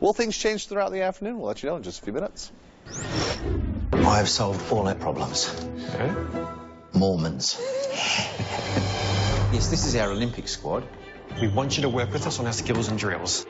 Will things change throughout the afternoon? We'll let you know in just a few minutes. I have solved all our problems. Mormons. Yes, this is our Olympic squad. We want you to work with us on our skills and drills.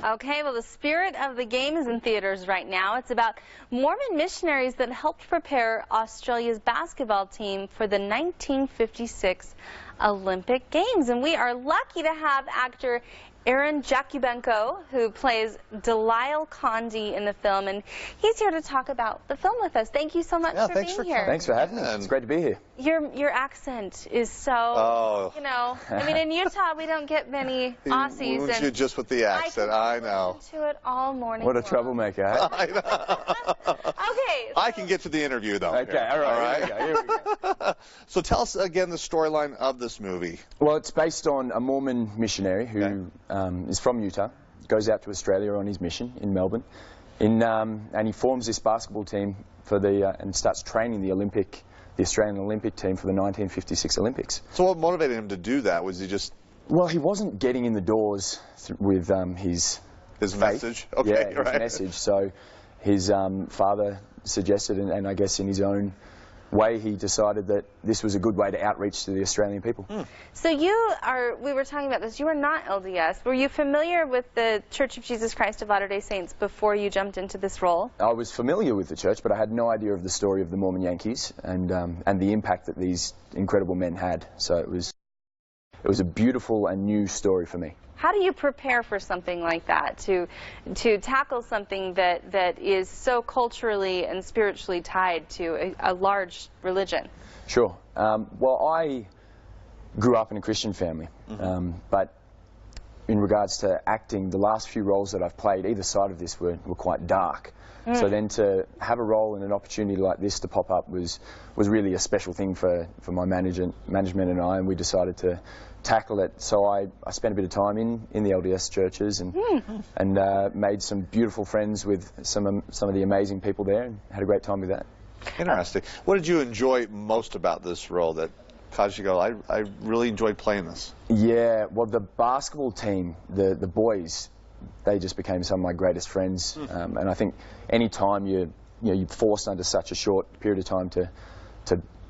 Okay, well, the Spirit of the Game is in theaters right now. It's about Mormon missionaries that helped prepare Australia's basketball team for the 1956 Olympic Games. And we are lucky to have actor Aaron Jakubenko, who plays Delisle Condi in the film, and he's here to talk about the film with us. Thank you so much for being here. Thanks for having me. It's great to be here. Your accent is so, you know, I mean, in Utah, we don't get many Aussies. Wounds you just with the accent, I know. To it all morning. What a troublemaker, eh? I know. Okay. I can get to the interview, though. Okay, all right. Here we go. So tell us again the storyline of this movie. Well, it's based on a Mormon missionary who is from Utah, goes out to Australia on his mission in Melbourne, and he forms this basketball team for and starts training the Australian Olympic team for the 1956 Olympics. So what motivated him to do that? Was he just... Well, he wasn't getting in the doors with his faith. Message? Okay, yeah, his message. So his father suggested, and I guess in his own way, he decided that this was a good way to outreach to the Australian people. So we were talking about this, you are not LDS. Were you familiar with the Church of Jesus Christ of Latter-day Saints before you jumped into this role? I was familiar with the church, but I had no idea of the story of the Mormon Yankees and the impact that these incredible men had. So it was a beautiful and new story for me. How do you prepare for something like that, to tackle something that is so culturally and spiritually tied to a large religion? Sure. Well, I grew up in a Christian family, but in regards to acting, the last few roles that I've played, either side of this, were quite dark. So then to have a role and an opportunity like this to pop up was really a special thing for my management and I, and we decided to tackle it. So I spent a bit of time in the LDS churches and made some beautiful friends with some of the amazing people there, and had a great time with that. Interesting. What did you enjoy most about this role that caused you to go, I really enjoyed playing this? Yeah, well, the basketball team, the boys, they just became some of my greatest friends, and I think any time you're forced under such a short period of time to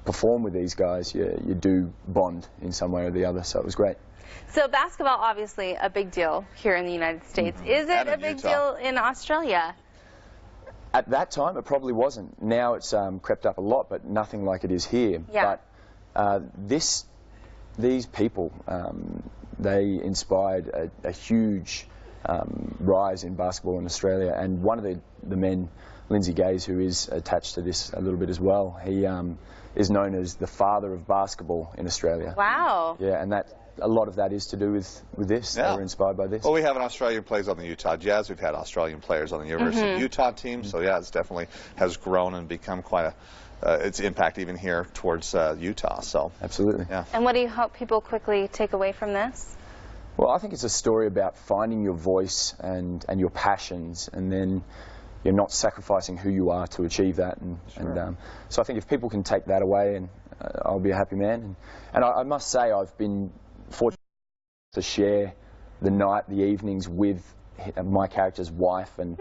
perform with these guys, you do bond in some way or the other, so it was great. So basketball, obviously a big deal here in the United States. Is it a big deal in Australia? At that time, it probably wasn't. Now it's crept up a lot, but nothing like it is here. Yeah. But these people, they inspired a huge rise in basketball in Australia, and one of the men, Lindsay Gaze, who is attached to this a little bit as well, he is known as the father of basketball in Australia. Wow. Yeah, and a lot of that is to do with this. Yeah. They were inspired by this. Well, we have an Australian players on the Utah Jazz. We've had Australian players on the University of Utah team. So yeah, it's definitely has grown and become quite its impact even here towards Utah. So absolutely. Yeah. And what do you hope people quickly take away from this? Well, I think it's a story about finding your voice and your passions, and then you're not sacrificing who you are to achieve that. And so I think if people can take that away, and I'll be a happy man. And I must say, I've been fortunate to share the evenings with my character's wife and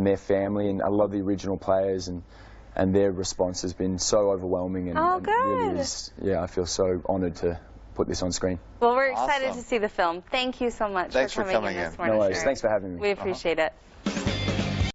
their family, and I love the original players, and their response has been so overwhelming, and, and really is, I feel so honoured to put this on screen. Well, we're excited to see the film. Thank you so much for coming in this morning. No worries. Thanks for having me. We appreciate it.